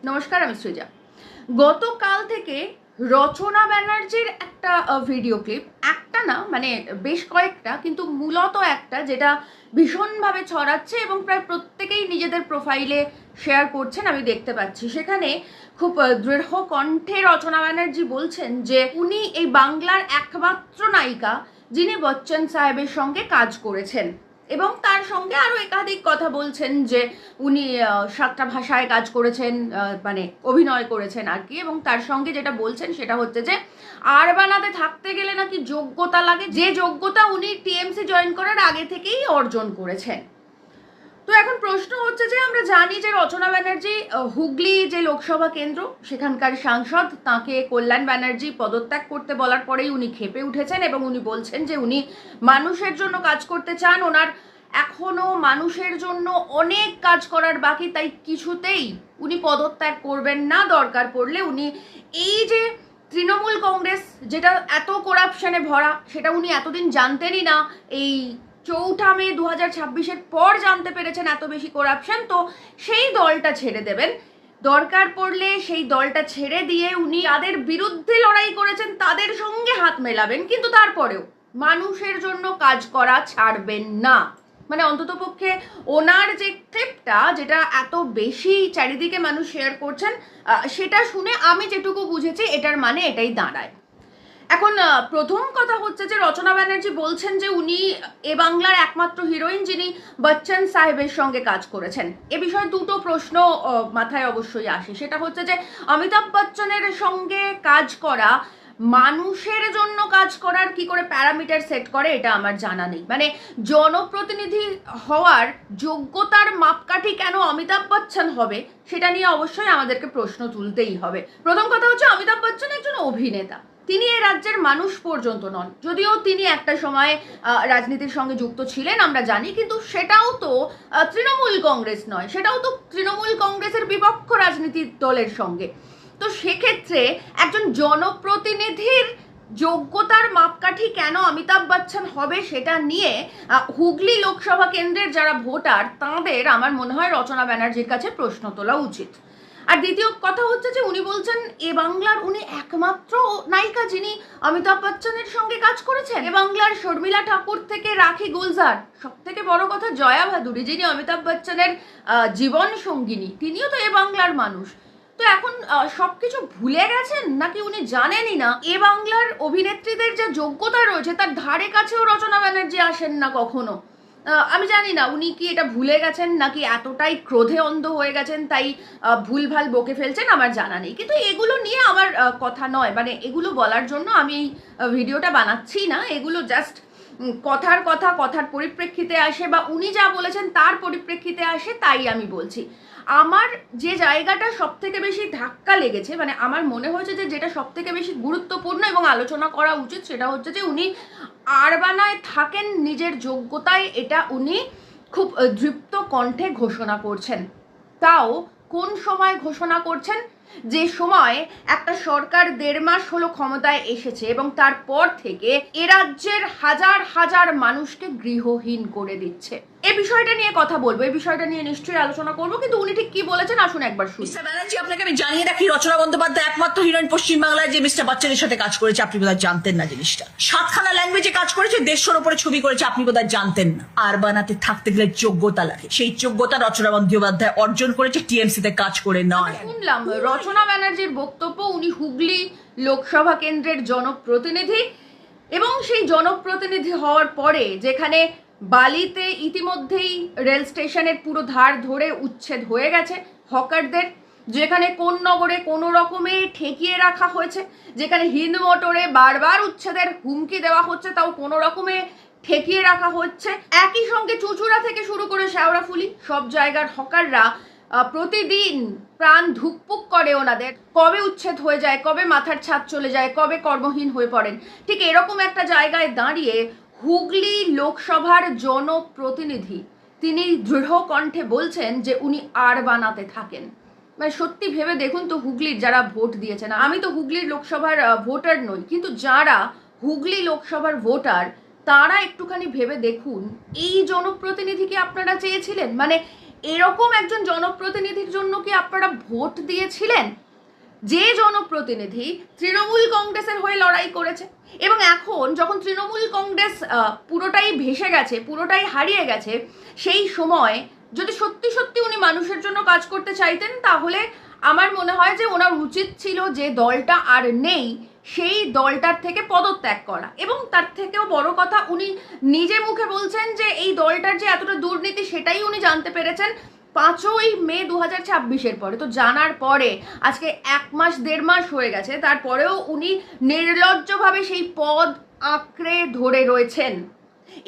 নমস্কার, আমি সৃজা। গতকাল থেকে রচনা ব্যানার্জির একটা ভিডিও ক্লিপ, একটা না মানে বেশ কয়েকটা, কিন্তু মূলত একটা যেটা ভীষণভাবে ছড়াচ্ছে এবং প্রায় প্রত্যেকেই নিজেদের প্রোফাইলে শেয়ার করছেন, আমি দেখতে পাচ্ছি। সেখানে খুব দৃঢ় কণ্ঠে রচনা ব্যানার্জি বলছেন যে উনি এই বাংলার একমাত্র নায়িকা যিনি বচ্চন সাহেবের সঙ্গে কাজ করেছেন, এবং তার সঙ্গে আরও একাধিক কথা বলছেন যে উনি 7টা ভাষায় কাজ করেছেন, মানে অভিনয় করেছেন আর কি। এবং তার সঙ্গে যেটা বলছেন সেটা হচ্ছে যে আর বানাতে থাকতে গেলে নাকি যোগ্যতা লাগে, যে যোগ্যতা উনি টিএমসি জয়েন করার আগে থেকেই অর্জন করেছেন। তো এখন প্রশ্ন হচ্ছে যে আমরা জানি যে রচনা ব্যানার্জি হুগলি যে লোকসভা কেন্দ্র সেখানকার সাংসদ, তাকে কল্যাণ ব্যানার্জি পদত্যাগ করতে বলার পরেই উনি ক্ষেপে উঠেছেন এবং উনি বলছেন যে উনি মানুষের জন্য কাজ করতে চান, ওনার এখনো মানুষের জন্য অনেক কাজ করার বাকি, তাই কিছুতেই উনি পদত্যাগ করবেন না। দরকার পড়লে উনি এই যে তৃণমূল কংগ্রেস যেটা এত করাপশনে ভরা, সেটা উনি এতদিন জানতেনই না, এই 4 মে 2026-এর পর জানতে পেরেছেন এত বেশি করাপশন। তো সেই দলটা ছেড়ে দেবেন, দরকার পড়লে সেই দলটা ছেড়ে দিয়ে উনি যাদের বিরুদ্ধে লড়াই করেছেন তাদের সঙ্গে হাত মেলাবেন, কিন্তু তারপরেও মানুষের জন্য কাজ করা ছাড়বেন না। মানে অন্ততপক্ষে ওনার যে ক্লিপটা, যেটা এত বেশি চারিদিকে মানুষ শেয়ার করছেন, সেটা শুনে আমি যেটুকু বুঝেছি এটার মানে এটাই দাঁড়ায়। এখন প্রথম কথা হচ্ছে যে রচনা ব্যানার্জি বলছেন যে উনি এ বাংলার একমাত্র হিরোইন যিনি বচ্চন সাহেবের সঙ্গে কাজ করেছেন। এ বিষয়ে দুটো প্রশ্ন মাথায় অবশ্যই আসে। সেটা হচ্ছে যে অমিতাভ বচ্চনের সঙ্গে কাজ করা মানুষের জন্য কাজ করার কি করে প্যারামিটার সেট করে এটা আমার জানা নেই। মানে জনপ্রতিনিধি হওয়ার যোগ্যতার মাপকাঠি কেন অমিতাভ বচ্চন হবে, সেটা নিয়ে অবশ্যই আমাদেরকে প্রশ্ন তুলতেই হবে। প্রথম কথা হচ্ছে অমিতাভ বচ্চন একজন অভিনেতা, তিনি এই রাজ্যের মানুষ পর্যন্ত নন। যদিও তিনি একটা সময় রাজনীতির সঙ্গে যুক্ত ছিলেন আমরা জানি, কিন্তু সেটাও তো তৃণমূল কংগ্রেস নয়, সেটাও তো তৃণমূল কংগ্রেসের বিপক্ষ রাজনীতির দলের সঙ্গে। তো সেক্ষেত্রে একজন জনপ্রতিনিধির যোগ্যতার মাপকাঠি কেন অমিতাভ বচ্চন হবে, সেটা নিয়ে হুগলি লোকসভা কেন্দ্রের যারা ভোটার তাদের আমার মনে হয় রচনা ব্যানার্জির কাছে প্রশ্ন তোলা উচিত। আর দ্বিতীয় কথা হচ্ছে যে উনি বলছেন এ বাংলার উনি একমাত্র নায়িকা যিনি অমিতাভ বচ্চনের সঙ্গে কাজ করেছেন। এ বাংলার শর্মিলা ঠাকুর থেকে রাখি গুলজার, সব থেকে বড় কথা জয়া ভাদুরী যিনি অমিতাভ বচ্চনের জীবন সঙ্গিনী, তিনিও তো এ বাংলার মানুষ। তো এখন সবকিছু ভুলে গেছেন নাকি উনি জানেনই না এ বাংলার অভিনেত্রীদের যে যোগ্যতা রয়েছে তার ধারে কাছেও রচনা ব্যানার্জি আসেন না কখনো। আমি জানি না উনি কি এটা ভুলে গেছেন নাকি এতটাই ক্রোধে অন্ধ হয়ে গেছেন তাই ভুলভাল বকে ফেলছেন, আমার জানা নেই। কিন্তু এগুলো নিয়ে আমার কথা নয়, মানে এগুলো বলার জন্য আমি এই ভিডিওটা বানাচ্ছি না। এগুলো জাস্ট কথার পরিপ্রেক্ষিতে আসে, বা উনি যা বলেছেন তার পরিপ্রেক্ষিতে আসে, তাই আমি বলছি। আমার যে জায়গাটা সব থেকে বেশি ধাক্কা লেগেছে, মানে আমার মনে হয়েছে যে যেটা সব থেকে বেশি গুরুত্বপূর্ণ এবং আলোচনা করা উচিত, সেটা হচ্ছে যে উনি আরবানায় থাকেন নিজের যোগ্যতায়, এটা উনি খুব দৃপ্ত কণ্ঠে ঘোষণা করছেন। তাও কোন সময় ঘোষণা করছেন? যে সময় একটা সরকার 1.5 মাস হলো ক্ষমতায় এসেছে এবং তারপর থেকে এ রাজ্যের হাজার হাজার মানুষকে গৃহহীন করে দিচ্ছে। এই বিষয়টা নিয়ে কথা বলবো, এই বিষয়টা নিয়ে নিশ্চয়ই আলোচনা করবো, কিন্তু উনি ঠিক কি বলেছেন আসুন একবার শুনি। মিস্টার ব্যানার্জি, আপনাকে আমি জানিয়ে রাখি, রচনা বন্দ্যোপাধ্যায় একমাত্র হিরোইন পশ্চিমবাংলায় যে মিস্টার বচ্চনের সাথে কাজ করেছে। আপনি বোধহয় জানতেন না জিনিসটা। 7খানা ল্যাঙ্গুয়েজে কাজ করেছে, 150-র উপরে ছবি করেছে, আপনি বোধহয় জানতেন না। আর বানাতে থাকতে গেলে যোগ্যতা লাগে, সেই যোগ্যতা রচনা বন্দ্যোপাধ্যায় অর্জন করেছে টিএমসি তে কাজ করে নয়। শুনলাম রচনা ব্যানার্জির বক্তব্য, উনি হুগলি লোকসভা কেন্দ্রের জনপ্রতিনিধি, এবং সেই জনপ্রতিনিধি হওয়ার পরে যেখানে বালিতে ইতিমধ্যেই রেল স্টেশনের পুরো ধার ধরে উচ্ছেদ হয়ে গেছে হকারদের, যেখানে কোন নগরে কোনো রকমে ঠেকিয়ে রাখা হয়েছে, যেখানে হিন্দ মোটরে বারবার উচ্ছেদের হুমকি দেওয়া হচ্ছে তাও কোনো রকমে ঠেকিয়ে রাখা হচ্ছে। একই সঙ্গে চুচুড়া থেকে শুরু করে শেওড়াফুলি সব জায়গার হকাররা প্রতিদিন প্রাণ ধুকপুক করে ওনাদের, কবে উচ্ছেদ হয়ে যায়, কবে মাথার ছাদ চলে যায়, কবে কর্মহীন হয়ে পড়েন। ঠিক এরকম একটা জায়গায় দাঁড়িয়ে হুগলি লোকসভার জনপ্রতিনিধি তিনি দৃঢ় কণ্ঠে বলছেন যে উনি আর বানাতে থাকেন। মানে সত্যি ভেবে দেখুন তো, হুগলির যারা ভোট দিয়েছেন, আমি তো হুগলির লোকসভার ভোটার নই, কিন্তু যারা হুগলি লোকসভার ভোটার তারা একটুখানি ভেবে দেখুন এই জনপ্রতিনিধিকে আপনারা চেয়েছিলেন? মানে এরকম একজন জনপ্রতিনিধির জন্য কি আপনারা ভোট দিয়েছিলেন, যে জনপ্রতিনিধি তৃণমূল কংগ্রেসের হয়ে লড়াই করেছে? এবং এখন যখন তৃণমূল কংগ্রেস পুরোটাই ভেসে গেছে, পুরোটাই হারিয়ে গেছে, সেই সময় যদি সত্যি সত্যি উনি মানুষের জন্য কাজ করতে চাইতেন, তাহলে আমার মনে হয় যে ওনার উচিত ছিল যে দলটা আর নেই সেই দলটার থেকে পদত্যাগ করা। এবং তার থেকেও বড় কথা, উনি নিজে মুখে বলছেন যে এই দলটার যে এতটা দুর্নীতি সেটাই উনি জানতে পেরেছেন 5ই মে 2026-এর পরে। তো জানার পরে আজকে 1 মাস 1.5 মাস হয়ে গেছে, তারপরেও উনি নির্লজ্জভাবে সেই পদ আঁকড়ে ধরে রয়েছেন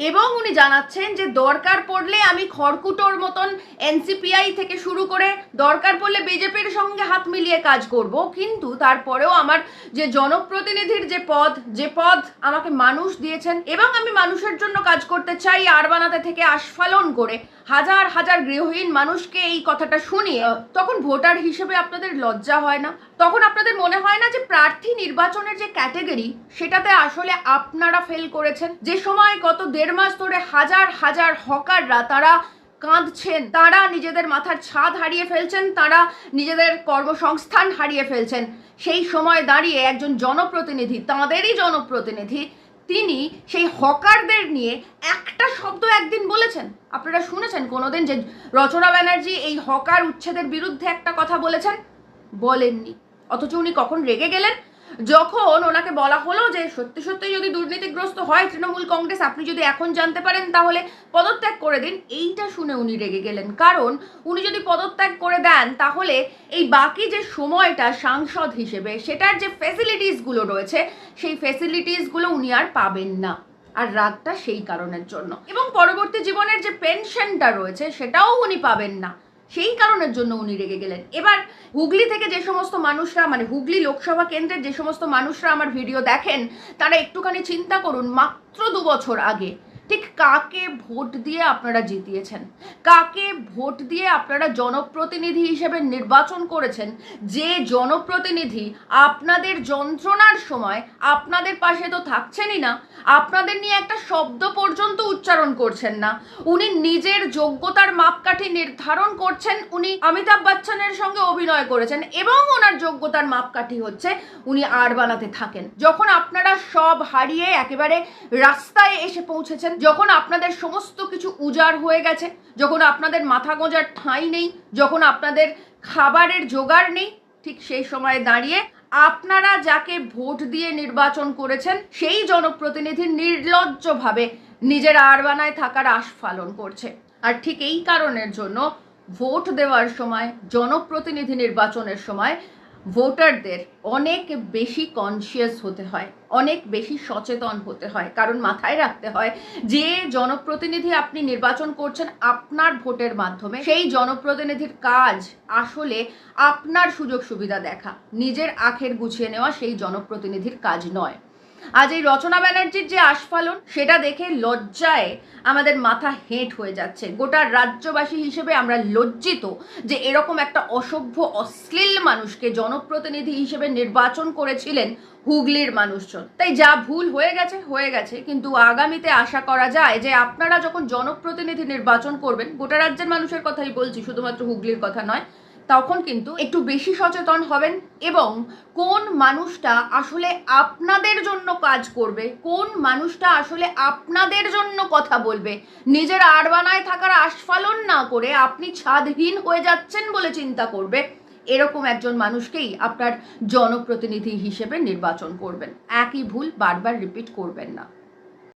এবং উনি জানাচ্ছেন যে দরকার পড়লে আমি খড়কুটোর মতন এনসিপিআই থেকে শুরু করে দরকার পড়লে বিজেপির সঙ্গে হাত মিলিয়ে কাজ করব, কিন্তু তারপরেও আমার যে জনপ্রতিনিধির যে পদ আমাকে মানুষ দিয়েছেন এবং আমি মানুষের জন্য কাজ করতে চাই, আরবানাতে থেকে আস্ফালন করে হাজার হাজার গৃহহীন মানুষকে এই কথাটা শুনিয়ে, তখন ভোটার হিসেবে আপনাদের লজ্জা হয় না? তখন আপনাদের মনে হয় না যে প্রার্থী নির্বাচনের যে ক্যাটেগরি সেটাতে আসলে আপনারা ফেল করেছেন? যে সময় গত 1.5 মাস ধরে হাজার হাজার হকাররা তারা কাঁদছেন, তারা নিজেদের মাথার ছাদ হারিয়ে ফেলছেন, তারা নিজেদের কর্মসংস্থান হারিয়ে ফেলছেন, সেই সময় দাঁড়িয়ে একজন জনপ্রতিনিধি, তাঁদেরই জনপ্রতিনিধি, তিনি সেই হকারদের নিয়ে একটা শব্দ একদিন বলেছেন? আপনারা শুনেছেন কোনোদিন যে রচনা ব্যানার্জি এই হকার উচ্ছেদের বিরুদ্ধে একটা কথা বলেছেন? বলেননি। অথচ উনি কখন রেগে গেলেন? যখন ওনাকে বলা হলো যে সত্যি সত্যি যদি দুর্নীতিগ্রস্ত হয় তৃণমূল কংগ্রেস, আপনি যদি এখন জানতে পারেন তাহলে পদত্যাগ করে দিন, এইটা শুনে উনি রেগে গেলেন। কারণ উনি যদি পদত্যাগ করে দেন তাহলে এই বাকি যে সময়টা সাংসদ হিসেবে সেটার যে ফ্যাসিলিটিসগুলো রয়েছে সেই ফ্যাসিলিটিসগুলো উনি আর পাবেন না। আর রাগটা সেই কারণের জন্য। এবং পরবর্তী জীবনের যে পেনশনটা রয়েছে সেটাও উনি পাবেন না, সেই কারণের জন্য উনি রেগে গেলেন। এবার হুগলি থেকে যে সমস্ত মানুষরা, মানে হুগলি লোকসভা কেন্দ্রের যে সমস্ত মানুষরা আমার ভিডিও দেখেন, তারা একটুখানি চিন্তা করুন, মাত্র 2 বছর আগে ঠিক কাকে ভোট দিয়ে আপনারা জিতিয়েছেন, কাকে ভোট দিয়ে আপনারা জনপ্রতিনিধি হিসেবে নির্বাচন করেছেন, যে জনপ্রতিনিধি আপনাদের যন্ত্রণার সময় আপনাদের পাশে তো থাকছেনই না, আপনাদের নিয়ে একটা শব্দ পর্যন্ত উচ্চারণ করছেন না, উনি নিজের যোগ্যতার মাপকাঠি নির্ধারণ করছেন, উনি অমিতাভ বচ্চনের সঙ্গে অভিনয় করেছেন এবং ওনার যোগ্যতার মাপকাঠি হচ্ছে উনি আরবানাতে থাকেন। যখন আপনারা সব হারিয়ে একেবারে রাস্তায় এসে পৌঁছেছেন, যখন আপনাদের সমস্ত কিছু উজাড় হয়ে গেছে, যখন আপনাদের মাথা গোঁজার ঠাঁই নেই, যখন আপনাদের খাবারের জোগাড় নেই, ঠিক সেই সময় দাঁড়িয়ে আপনারা যাকে ভোট দিয়ে নির্বাচন করেছেন সেই জনপ্রতিনিধি নির্লজ্জভাবে নিজের আরবানায় থাকার আস্ফালন করছে। আর ঠিক এই কারণের জন্য ভোট দেওয়ার সময়, জনপ্রতিনিধি নির্বাচনের সময় ভোটারদের অনেক বেশি কনসিয়াস হতে হয়, অনেক বেশি সচেতন হতে হয়। কারণ মাথায় রাখতে হয় যে জনপ্রতিনিধি আপনি নির্বাচন করছেন আপনার ভোটের মাধ্যমে, সেই জনপ্রতিনিধির কাজ আসলে আপনার সুযোগ সুবিধা দেখা, নিজের আখের গুছিয়ে নেওয়া সেই জনপ্রতিনিধির কাজ নয়। আজ এই রচনা ব্যানার্জির যে আস্ফালন, সেটা দেখে লজ্জায় আমাদের মাথা হেঁট হয়ে যাচ্ছে। গোটা রাজ্যবাসী হিসেবে আমরা লজ্জিত যে এরকম একটা অসভ্য অশ্লীল মানুষকে জনপ্রতিনিধি হিসেবে নির্বাচন করেছিলেন হুগলির মানুষজন। তাই যা ভুল হয়ে গেছে, কিন্তু আগামীতে আশা করা যায় যে আপনারা যখন জনপ্রতিনিধি নির্বাচন করবেন, গোটা রাজ্যের মানুষের কথাই বলছি, শুধুমাত্র হুগলির কথা নয়, তখন কিন্তু একটু বেশি সচেতন হবেন এবং কোন মানুষটা আসলে আপনাদের জন্য কাজ করবে, কোন মানুষটা আসলে আপনাদের জন্য কথা বলবে, নিজের আরবানায় থাকার আস্ফালন না করে আপনি ছাদহীন হয়ে যাচ্ছেন বলে চিন্তা করবে, এরকম একজন মানুষকেই আপনার জনপ্রতিনিধি হিসেবে নির্বাচন করবেন। একই ভুল বারবার রিপিট করবেন না।